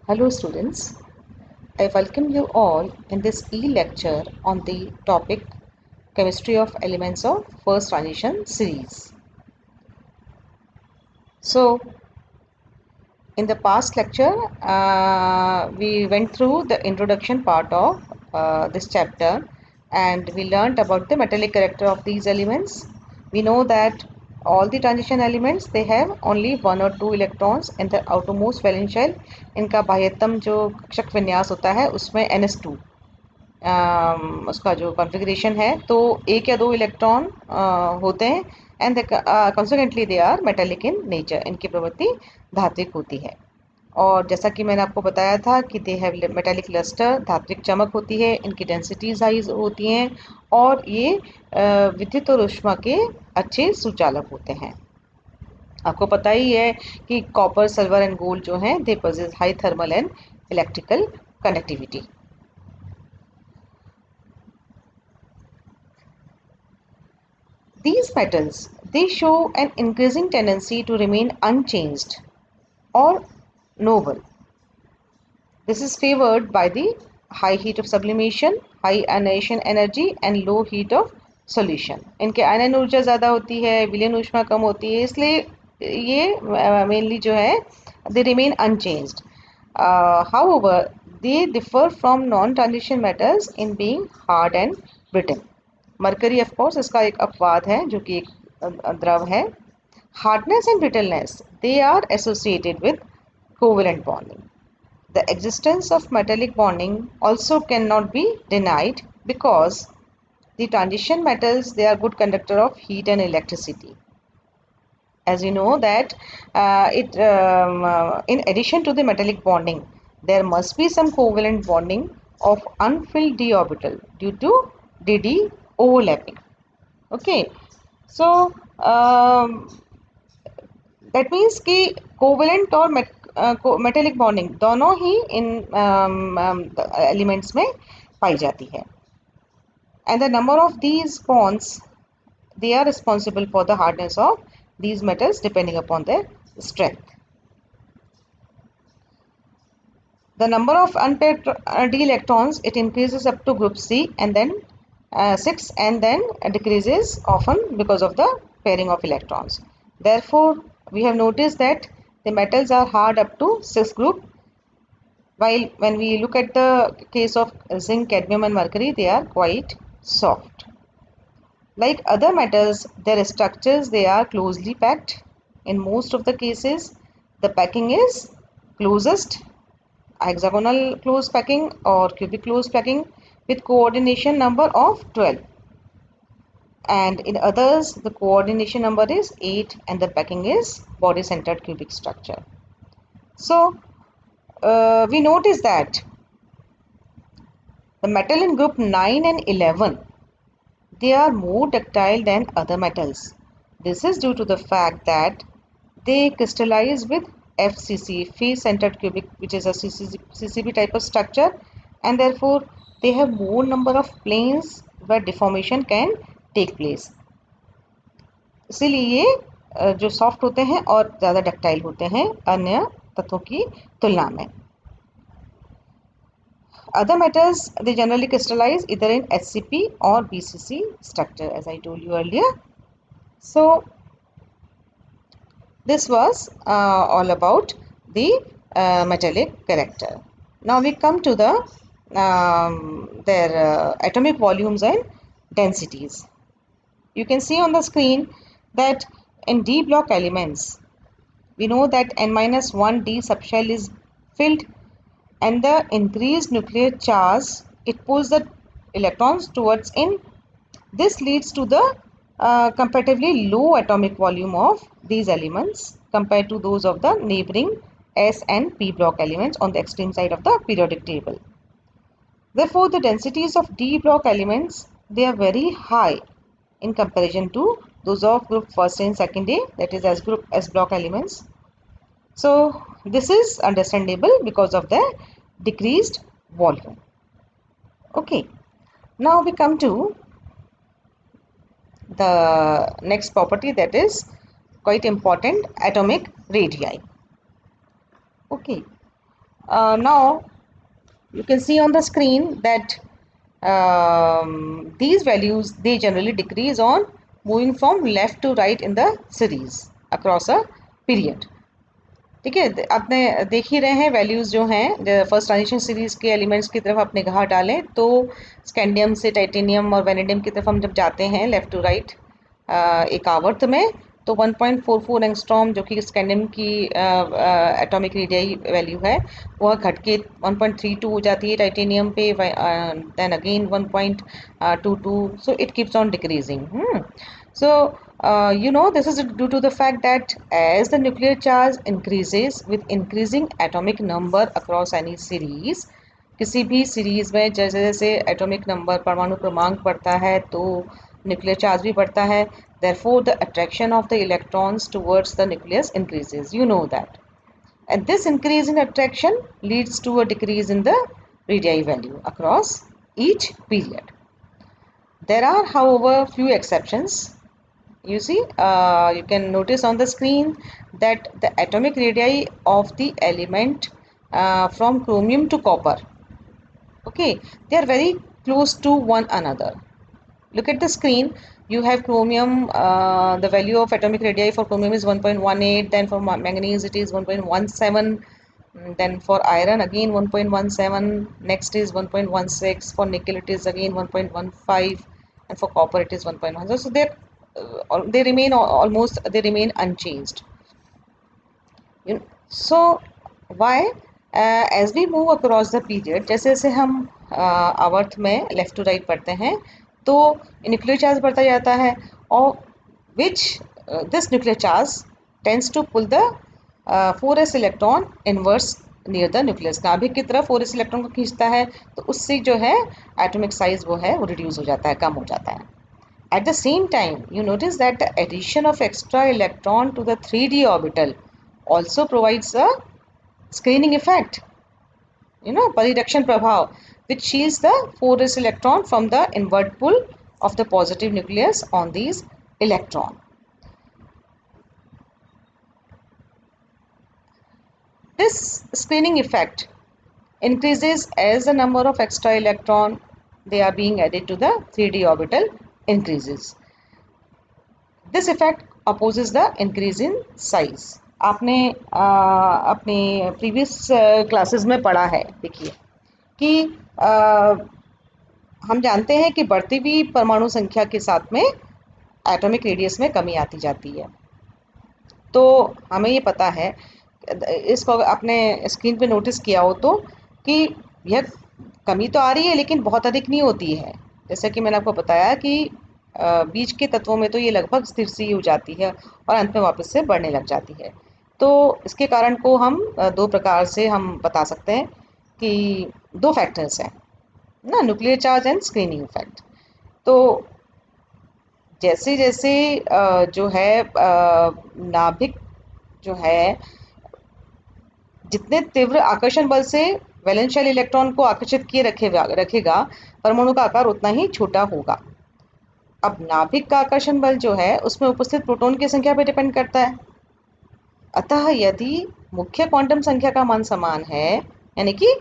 Hello students, I welcome you all in this e-lecture on the topic Chemistry of Elements of First Transition series. So, in the past lecture, we went through the introduction part of this chapter and we learnt about the metallic character of these elements. We know that all the transition elements they have only one or two electrons in the outermost valence shell. इनका बाह्यतम जो कक्षक विन्यास होता है उसमें NS2 उसका जो configuration है तो एक या दो इलेक्ट्रॉन होते हैं and consequently they are metallic in nature. इनकी प्रवृत्ति धात्विक होती है और जैसा कि मैंने आपको बताया था कि दे हैव मेटेलिक लस्टर, धात्विक चमक होती है, इनकी डेंसिटीज हाई होती हैं और ये विद्युत और ऊष्मा के अच्छे सुचालक होते हैं. आपको पता ही है कि कॉपर, सिल्वर एंड गोल्ड जो हैं they possess high thermal and electrical connectivity. These metals they show an increasing tendency to remain unchanged or noble. This is favored by the high heat of sublimation, high ionization energy and low heat of solution. इनके आयनन ऊर्जा ज़्यादा होती है, विलयन ऊष्मा कम होती है, इसलिए ये मेनली जो है they remain unchanged. However, they differ from non-transition metals in being hard and brittle. Mercury of course इसका एक अपवाद है जो कि एक द्रव है. Hardness and brittleness they are associated with covalent bonding. The existence of metallic bonding also cannot be denied because the transition metals they are good conductor of heat and electricity. As you know that in addition to the metallic bonding, there must be some covalent bonding of unfilled d orbital due to dd overlapping. Okay, so that means कि covalent और metallic bonding दोनों ही इन elements में पाई जाती है. And the number of these bonds they are responsible for the hardness of these metals depending upon their strength. The number of unpaired d electrons it increases up to group C and then 6 and then decreases often because of the pairing of electrons. Therefore, we have noticed that the metals are hard up to 6 group, while when we look at the case of zinc, cadmium and mercury, they are quite soft. Like other metals, their structures they are closely packed. In most of the cases, the packing is closest, hexagonal close packing or cubic close packing with coordination number of 12. And in others, the coordination number is 8 and the packing is body-centered cubic structure. So, we notice that the metal in group 9 and 11 they are more ductile than other metals. This is due to the fact that they crystallize with FCC, face-centered cubic, which is a CCB type of structure, and therefore they have more number of planes where deformation can take place. इसीलिए ये जो soft होते हैं और ज़्यादा ductile होते हैं अन्य तत्वों की तुलना में. Other metals they generally crystallize either in HCP or BCC structure, as I told you earlier. So this was all about the metallic character. Now we come to the their atomic volumes and densities. You can see on the screen that in d block elements we know that n-1 d subshell is filled, and the increased nuclear charge it pulls the electrons towards in. This leads to the comparatively low atomic volume of these elements compared to those of the neighboring S and P block elements on the extreme side of the periodic table. Therefore, the densities of D block elements they are very high in comparison to those of group first and second A, that is as group S block elements. So this is understandable because of the decreased volume. Okay, now we come to the next property that is quite important, atomic radii. Okay, Now you can see on the screen that these values, they generally decrease on moving from left to right in the series across a period. ठीक है, आपने देख ही रहे हैं values जो हैं first transition series के elements की तरफ अपने निगाह डालें तो स्कैंडियम से टाइटेनियम और वेनेडियम की तरफ हम जब जाते हैं लेफ़्ट टू राइट एक आवर्त में, तो 1.44 एंगस्ट्रॉम जो कि स्कैंडियम की एटॉमिक रेडियाई वैल्यू है, वह घट के 1.32 हो जाती है टाइटेनियम पे, then again 1.22, so it keeps on decreasing. So this is due to the fact that as the nuclear charge increases with increasing atomic number across any series, किसी भी सीरीज में जैसे जैसे एटॉमिक नंबर परमाणु क्रमांक बढ़ता है तो न्यूक्लियर चार्ज भी बढ़ता है. therefore the attraction of the electrons towards the nucleus increases, you know that, and this increase in attraction leads to a decrease in the radii value across each period. There are however few exceptions. You see, you can notice on the screen that the atomic radii of the element from chromium to copper, okay, they are very close to one another. Look at the screen. You have chromium, the value of atomic radii for chromium is 1.18, then for manganese it is 1.17, then for iron again 1.17, next is 1.16, for nickel it is again 1.15, and for copper it is 1.1. So they remain almost, they remain unchanged. So why, as we move across the period, जैसे जैसे हम आवर्त में left to right पढ़ते हैं तो nuclear charge बढ़ता जाता है, और which this nuclear charge tends to pull the 4s electron inverse near the nucleus. नाभिक की तरफ 4s इलेक्ट्रॉन को खींचता है, तो उससे जो है एटॉमिक साइज वो है वो रिड्यूस हो जाता है, कम हो जाता है. At the same time, you notice that the addition of extra electron to the 3d orbital also provides a screening effect, परिरक्षण प्रभाव, which shields the 4s electron from the inward pull of the positive nucleus on these electron. This screening effect increases as the number of extra electron they are being added to the 3d orbital increases. This effect opposes the increase in size. आपने अपने previous classes में पढ़ा है, देखिए कि हम जानते हैं कि बढ़ती हुई परमाणु संख्या के साथ में एटॉमिक रेडियस में कमी आती जाती है. तो हमें ये पता है, इसको आपने स्क्रीन पे नोटिस किया हो तो, कि यह कमी तो आ रही है लेकिन बहुत अधिक नहीं होती है. जैसे कि मैंने आपको बताया कि बीज के तत्वों में तो ये लगभग स्थिर सी हो जाती है और अंत में वापस से बढ़ने लग जाती है. तो इसके कारण को हम दो प्रकार से हम बता सकते हैं कि दो फैक्टर्स हैं ना, nuclear charge and screening effect. तो जैसे जैसे जो है नाभिक जो है जितने तीव्र आकर्षण बल से वैलेंस शेल इलेक्ट्रॉन को आकर्षित किए रखेगा, परमाणु का आकार उतना ही छोटा होगा. अब नाभिक का आकर्षण बल जो है उसमें उपस्थित प्रोटॉन की संख्या पर डिपेंड करता है. अतः यदि मुख्य क्वांटम संख्या का मान समान है, यानी कि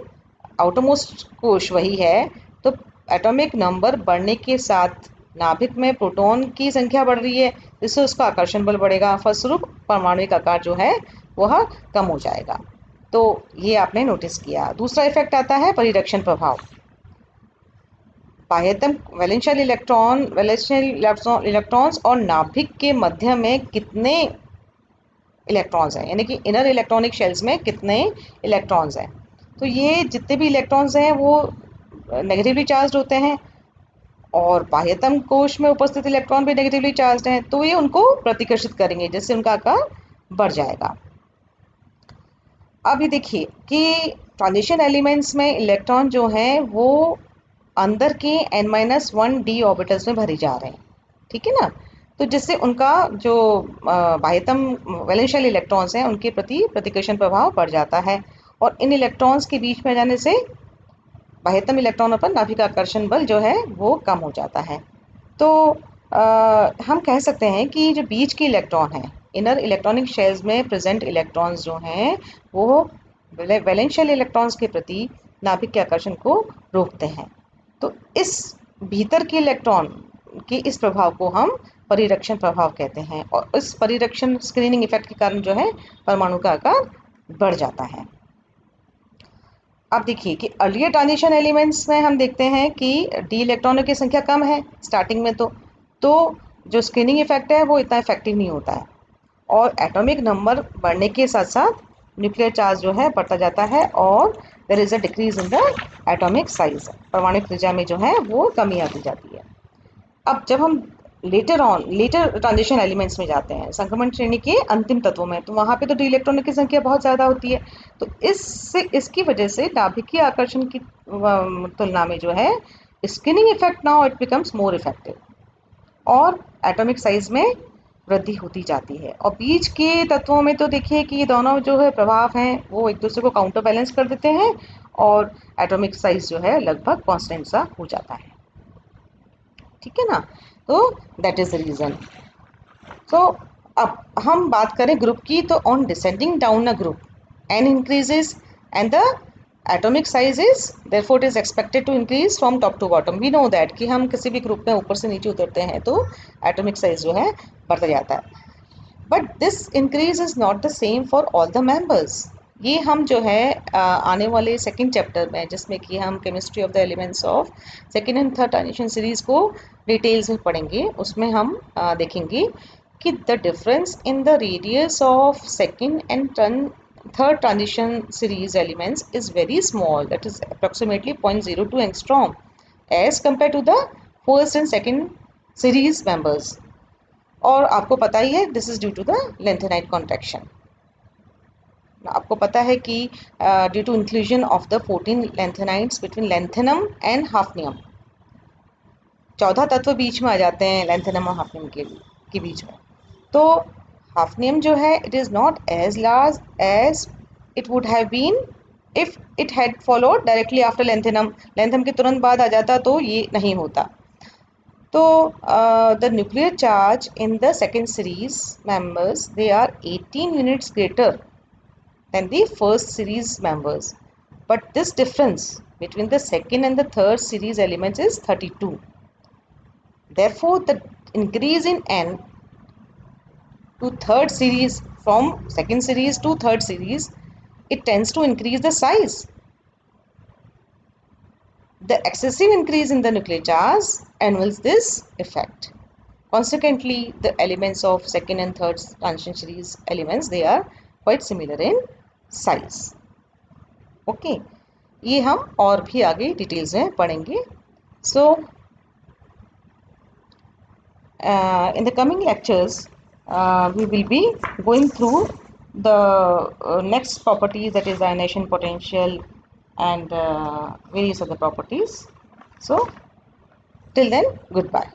आउटरमोस्ट कोश वही है, तो एटॉमिक नंबर बढ़ने के साथ नाभिक में प्रोटॉन की संख्या बढ़ रही है, जिससे उसका आकर्षण बल बढ़ेगा, फलस्वरूप परमाणु आकार जो है वह कम हो जाएगा. तो ये आपने नोटिस किया. दूसरा इफेक्ट आता है परिरक्षण प्रभाव. बाह्यतम वैलेंशियल इलेक्ट्रॉन्स और नाभिक के मध्य में कितने इलेक्ट्रॉन्स हैं, यानी कि इनर इलेक्ट्रॉनिक शेल्स में कितने इलेक्ट्रॉन्स हैं. तो ये जितने भी इलेक्ट्रॉन्स हैं वो नेगेटिवली चार्ज होते हैं, और बाह्यतम कोश में उपस्थित इलेक्ट्रॉन भी नेगेटिवली चार्ज हैं, तो ये उनको प्रतिकर्षित करेंगे जिससे उनका आकार बढ़ जाएगा. अब ये देखिए कि ट्रांजिशन एलिमेंट्स में इलेक्ट्रॉन जो हैं वो अंदर के n-1d ऑर्बिटल्स में भरे जा रहे हैं, ठीक है ना. तो जिससे उनका जो बाह्यतम वैलेंशियल इलेक्ट्रॉन्स हैं उनके प्रति प्रतिकर्षण प्रभाव बढ़ जाता है, और इन इलेक्ट्रॉन्स के बीच में जाने से बाह्यतम इलेक्ट्रॉनों पर नाभिक आकर्षण बल जो है वो कम हो जाता है. तो हम कह सकते हैं कि जो बीच के इलेक्ट्रॉन हैं, इनर इलेक्ट्रॉनिक शेल्स में प्रेजेंट इलेक्ट्रॉन्स जो हैं वो वैलेंशियल इलेक्ट्रॉन्स के प्रति नाभिक के आकर्षण को रोकते हैं। तो इस भीतर के इलेक्ट्रॉन के इस प्रभाव को हम परिरक्षण प्रभाव कहते हैं, और इस परिरक्षण स्क्रीनिंग इफेक्ट के कारण जो है परमाणु का आकार बढ़ जाता है। अब देखिए कि अर्लियर ट्रांजिशन एलिमेंट्स में हम देखते हैं कि डी इलेक्ट्रॉनों की संख्या कम है स्टार्टिंग में, तो जो स्क्रीनिंग इफेक्ट है वो इतना इफेक्टिव नहीं होता है, और एटॉमिक नंबर बढ़ने के साथ साथ न्यूक्लियर चार्ज जो है बढ़ता जाता है, और there is a decrease in the atomic size, परमाणु त्रिज्या में जो है वो कमी आती जाती है। अब जब हम लेटर ट्रांजिशन एलिमेंट्स में जाते हैं, संक्रमण श्रेणी के अंतिम तत्वों में, तो वहाँ पे तो डी इलेक्ट्रॉनों की संख्या बहुत ज़्यादा होती है। तो इसकी वजह से नाभिकीय आकर्षण की तुलना में जो है skinning effect now it becomes more effective, और एटॉमिक साइज में वृद्धि होती जाती है। और बीच के तत्वों में तो देखिए कि ये दोनों जो है प्रभाव हैं वो एक दूसरे को काउंटर बैलेंस कर देते हैं, और एटॉमिक साइज जो है लगभग कांस्टेंट सा हो जाता है। ठीक है ना, तो दैट इज द रीजन। तो अब हम बात करें ग्रुप की, तो on descending down a group n increases and the atomic size is therefore it is expected to increase from top to bottom. we know that कि हम किसी भी ग्रुप में ऊपर से नीचे उतरते हैं तो एटॉमिक साइज जो है बढ़ता जाता है, but this increase is not the same for all the members. ये हम जो है आने वाले सेकंड चैप्टर में, जिसमें कि हम chemistry of the elements of second and third transition series को डिटेल्स में पढ़ेंगे, उसमें हम देखेंगे कि the difference in the radius of second and third transition series elements is very small, that is approximately 0.02 angstrom as compared to the first and second series members। और आपको पता ही है this is due to the lanthanide contraction. आपको पता है कि due to inclusion of the 14 lanthanides between lanthanum and hafnium, 14 तत्व बीच में आ जाते हैं लेंथेनम और हाफनियम के बीच में। तो हाफनियम जो है it is not as large as it would have been if it had followed directly after lanthanum. Lanthanum के तुरंत बाद आ जाता तो ये नहीं होता। तो the nuclear charge in the second series members, they are 18 units greater than the first series members, but this difference between the second and the third series elements is 32. Therefore the increase in n to third series, from second series to third series, it tends to increase the size. The excessive increase in the nuclear charge annuls this effect. Consequently, the elements of second and third transition series elements, they are quite similar in size. Okay, ये हम और भी आगे details में पढ़ेंगे। So, in the coming lectures, we will be going through the next properties, that is ionization potential and various other properties. So, till then, goodbye.